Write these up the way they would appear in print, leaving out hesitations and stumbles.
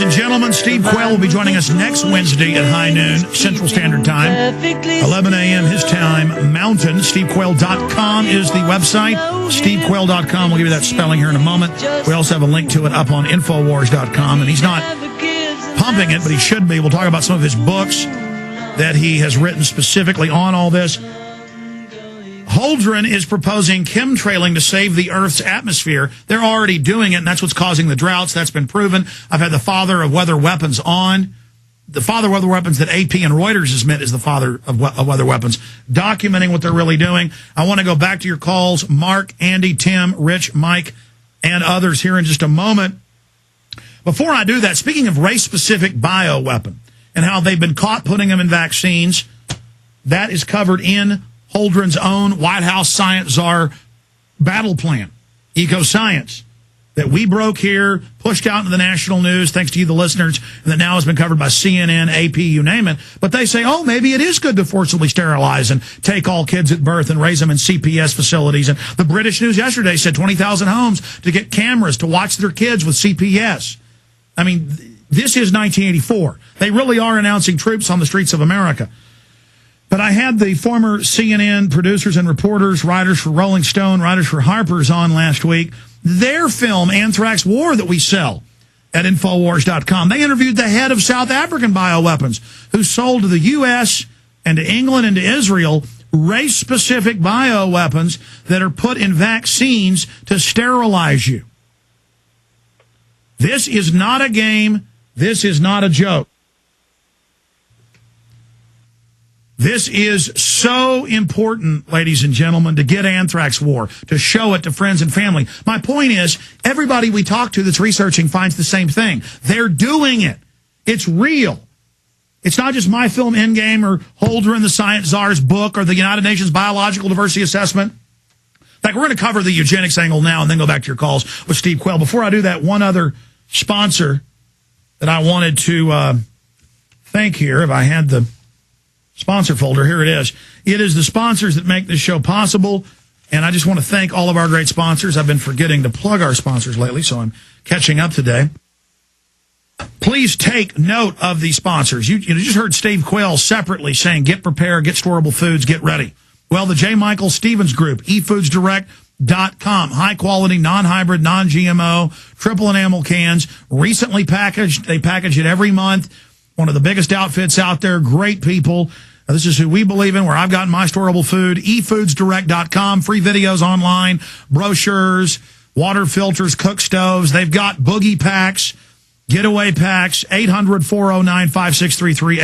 and gentlemen, Steve Quayle will be joining us next Wednesday at high noon Central Standard Time, 11 a.m. his time, Mountain. SteveQuayle.com is the website. SteveQuayle.com. We'll give you that spelling here in a moment. We also have a link to it up on Infowars.com, and he's not pumping it, but he should be. We'll talk about some of his books that he has written specifically on all this. Holdren is proposing chemtrailing to save the Earth's atmosphere. They're already doing it, and that's what's causing the droughts. That's been proven. I've had the father of weather weapons on. The father of weather weapons that AP and Reuters has meant is the father of weather weapons, documenting what they're really doing. I want to go back to your calls, Mark, Andy, Tim, Rich, Mike, and others here in just a moment. Before I do that, speaking of race-specific bioweapon and how they've been caught putting them in vaccines, that is covered in Holdren's own White House science czar battle plan, Eco-Science, that we broke here, pushed out into the national news, thanks to you, the listeners, and that now has been covered by CNN, AP, you name it. But they say, oh, maybe it is good to forcibly sterilize and take all kids at birth and raise them in CPS facilities. And the British news yesterday said 20,000 homes to get cameras to watch their kids with CPS. I mean, this is 1984. They really are announcing troops on the streets of America. But I had the former CNN producers and reporters, writers for Rolling Stone, writers for Harper's on last week. Their film, Anthrax War, that we sell at Infowars.com. They interviewed the head of South African bioweapons, who sold to the U.S. and to England and to Israel race-specific bioweapons that are put in vaccines to sterilize you. This is not a game. This is not a joke. This is so important, ladies and gentlemen, to get Anthrax War, to show it to friends and family. My point is, everybody we talk to that's researching finds the same thing. They're doing it. It's real. It's not just my film Endgame or Holdren, the Science Czar's book, or the United Nations Biological Diversity Assessment. In fact, we're going to cover the eugenics angle now and then go back to your calls with Steve Quayle. Before I do that, one other sponsor that I wanted to thank here, if I had the sponsor folder, here it is. It is the sponsors that make this show possible, and I just want to thank all of our great sponsors. I've been forgetting to plug our sponsors lately, so I'm catching up today. Please take note of these sponsors. You just heard Steve Quayle separately saying, get prepared, get storable foods, get ready. Well, the J. Michael Stevens Group, eFoodsDirect.com, high-quality, non-hybrid, non-GMO, triple enamel cans, recently packaged. They package it every month. One of the biggest outfits out there, great people. This is who we believe in, where I've gotten my storable food. eFoodsDirect.com, free videos online, brochures, water filters, cook stoves. They've got boogie packs, getaway packs, 800-409-5633,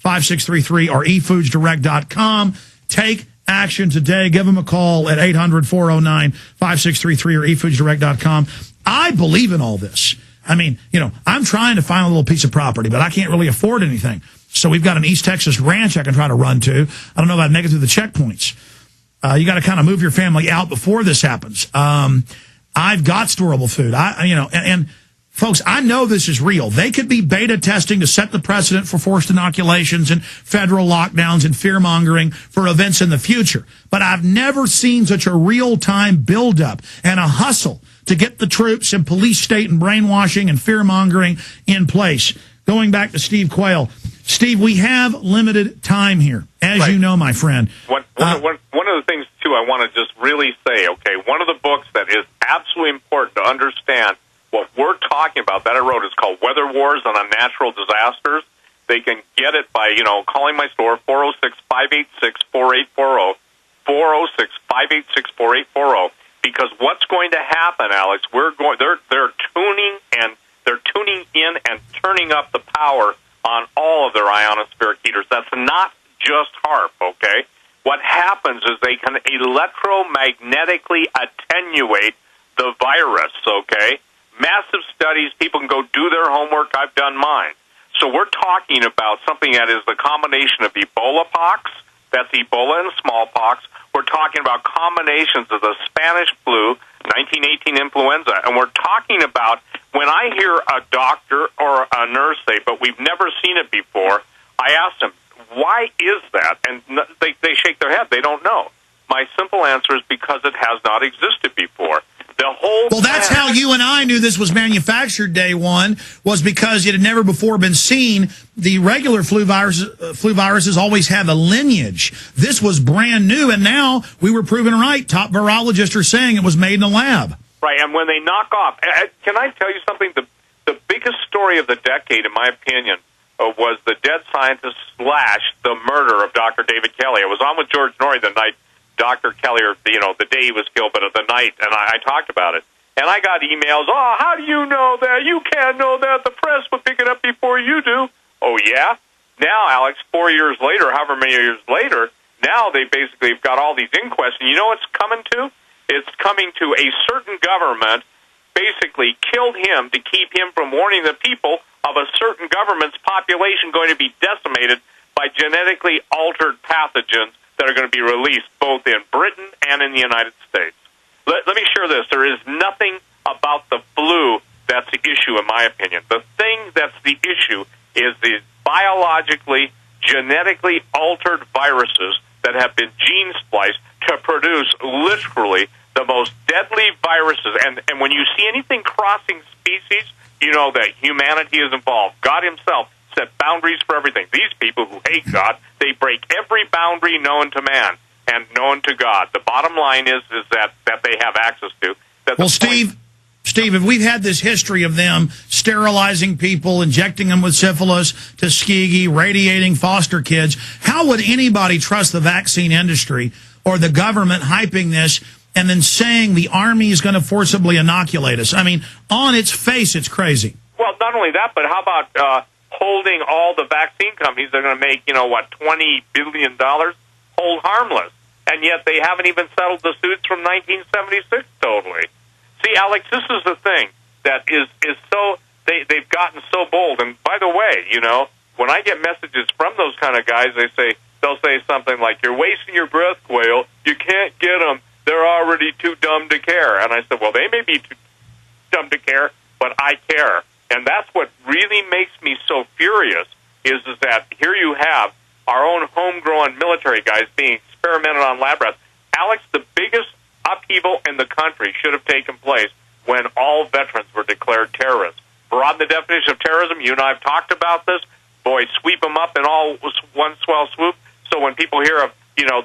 800-409-5633, or eFoodsDirect.com. Take action today. Give them a call at 800-409-5633 or eFoodsDirect.com. I believe in all this. I mean, I'm trying to find a little piece of property, but I can't really afford anything. So we've got an East Texas ranch I can try to run to. I don't know if I'd make it through the checkpoints. You got to kind of move your family out before this happens. I've got storable food. And folks, I know this is real. They could be beta testing to set the precedent for forced inoculations and federal lockdowns and fear-mongering for events in the future. But I've never seen such a real-time buildup and a hustle to get the troops and police state and brainwashing and fear-mongering in place. Going back to Steve Quayle. Steve, we have limited time here, as you know, my friend. One of the things, too, I want to just really say, okay, one of the books that is absolutely important to understand what we're talking about that I wrote is called Weather Wars on Unnatural Disasters. They can get it by, calling my store, 406-586-4840, 406-586-4840. Because what's going to happen, Alex? They're tuning in and turning up the power on all of their ionospheric heaters. That's not just HAARP, okay? What happens is they can electromagnetically attenuate the virus, okay? Massive studies. People can go do their homework. I've done mine. So we're talking about something that is the combination of Ebola pox, that's Ebola and smallpox. We're talking about combinations of the Spanish flu, 1918 influenza, and we're talking about when I hear a doctor or a nurse say, but we've never seen it before, I ask them, why is that? And they shake their head. They don't know. My simple answer is because it has not existed before. The whole Well, that's how you and I knew this was manufactured day one, was because it had never before been seen. The regular flu viruses always have a lineage. This was brand new, and now we were proven right. Top virologists are saying it was made in a lab. Right, and when they knock off, can I tell you something? The biggest story of the decade, in my opinion, was the dead scientist / the murder of Dr. David Kelly. I was on with George Norrie the night Dr. Kelly, or, the day he was killed, but the night, and I talked about it. And I got emails, oh, how do you know that? You can't know that. The press would pick it up before you do. Oh, yeah? Now, Alex, 4 years later, however many years later, now they basically have got all these inquests. And you know what it's coming to? It's coming to a certain government basically killed him to keep him from warning the people of a certain government's population going to be decimated by genetically altered pathogens that are going to be released both in Britain and in the United States. Let me share this. There is nothing about the flu that's the issue, in my opinion. The thing that's the issue is the biologically, genetically altered viruses that have been gene spliced to produce literally the most deadly viruses. And when you see anything crossing species, you know that humanity is involved. God himself set boundaries for everything. These people who hate God, they break every boundary known to man and known to God. The bottom line is that they have access to. Well, Steve, if we've had this history of them sterilizing people, injecting them with syphilis, Tuskegee, radiating foster kids, how would anybody trust the vaccine industry or the government hyping this and then saying the Army is going to forcibly inoculate us? I mean, on its face, it's crazy. Well, not only that, but how about holding all the vaccine companies that are going to make, $20 billion hold harmless? And yet they haven't even settled the suits from 1976 totally. See, Alex, this is the thing that is so, they've gotten so bold. And by the way, when I get messages from those kind of guys, they'll say something like, you're wasting your breath, Quayle. You can't get them. They're already too dumb to care. And I said, well, they may be too dumb to care, but I care. And that's what really makes me so furious is that here you have our own homegrown military guys being experimented on lab rats. Alex, the biggest upheaval in the country should have taken place when all veterans were declared terrorists. Broaden the definition of terrorism. You and I have talked about this. Boy, sweep them up in all one swell swoop. So when people hear of,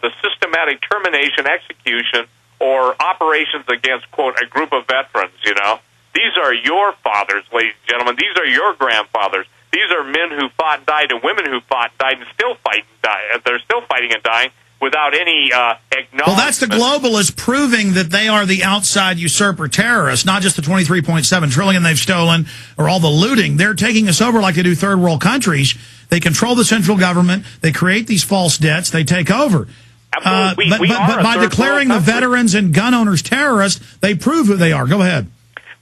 the systematic termination, execution, or operations against, quote, a group of veterans, these are your fathers, ladies and gentlemen. These are your grandfathers. These are men who fought and died and women who fought and died and still fight and die. They're still fighting and dying without any acknowledgement. Well, that's the globalists proving that they are the outside usurper terrorists, not just the $23.7 trillion they've stolen or all the looting. They're taking us over like they do third world countries. They control the central government. They create these false debts. They take over. Absolutely. But by declaring the veterans and gun owners terrorists, they prove who they are. Go ahead.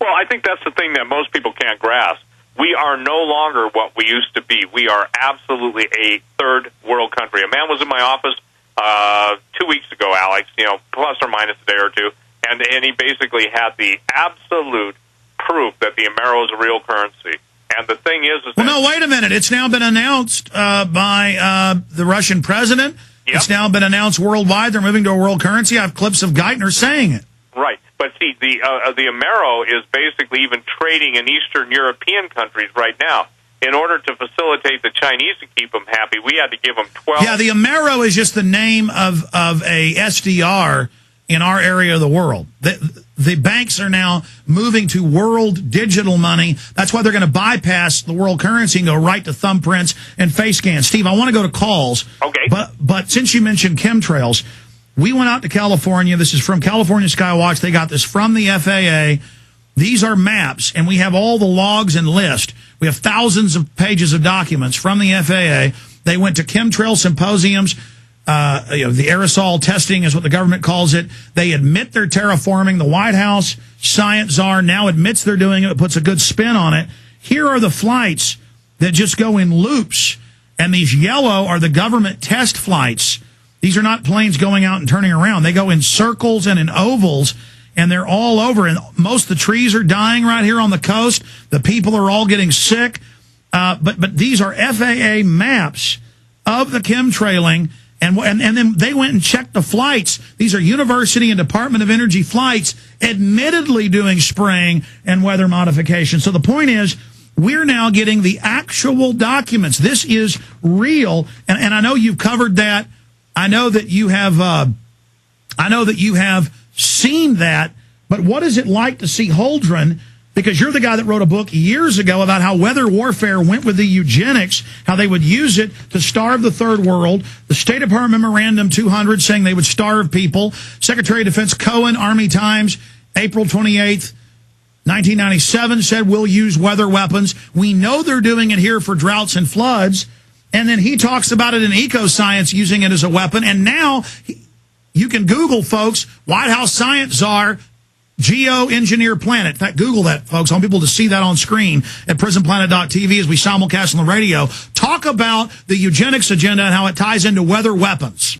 Well, I think that's the thing that most people can't grasp. We are no longer what we used to be. We are absolutely a third world country. A man was in my office 2 weeks ago, Alex, plus or minus a day or two, and he basically had the absolute proof that the Amero is a real currency. And the thing is well, no, wait a minute. It's now been announced by the Russian president. Yep. It's now been announced worldwide. They're moving to a world currency. I have clips of Geithner saying it. Right. But see, the Amero is basically even trading in Eastern European countries right now. In order to facilitate the Chinese to keep them happy, we had to give them 12. Yeah, the Amero is just the name of a SDR in our area of the world. The banks are now moving to world digital money. That's why they're going to bypass the world currency and go right to thumbprints and face scans. Steve, I want to go to calls. Okay. But since you mentioned chemtrails, we went out to California. This is from California Skywatch. They got this from the FAA. These are maps, and we have all the logs and lists. We have thousands of pages of documents from the FAA. They went to chemtrail symposiums. The aerosol testing is what the government calls it. They admit they're terraforming. The White House science czar now admits they're doing it. It puts a good spin on it. Here are the flights that just go in loops, and these yellow are the government test flights. These are not planes going out and turning around. They go in circles and in ovals, and they're all over. And most of the trees are dying right here on the coast. The people are all getting sick. But these are FAA maps of the chemtrailing, And then they went and checked the flights. These are University and Department of Energy flights, admittedly doing spraying and weather modification. So the point is, we're now getting the actual documents. This is real. And I know you've covered that. I know that you have seen that. But what is it like to see Holdren? Because you're the guy that wrote a book years ago about how weather warfare went with the eugenics, how they would use it to starve the third world. The State Department Memorandum 200 saying they would starve people. Secretary of Defense Cohen, Army Times, April 28th, 1997, said we'll use weather weapons. We know they're doing it here for droughts and floods. And then he talks about it in Ecoscience using it as a weapon. And now you can Google, folks, White House science czar, geoengineer planet. In fact, Google that, folks. I want people to see that on screen at prisonplanet.tv as we simulcast on the radio. Talk about the eugenics agenda and how it ties into weather weapons.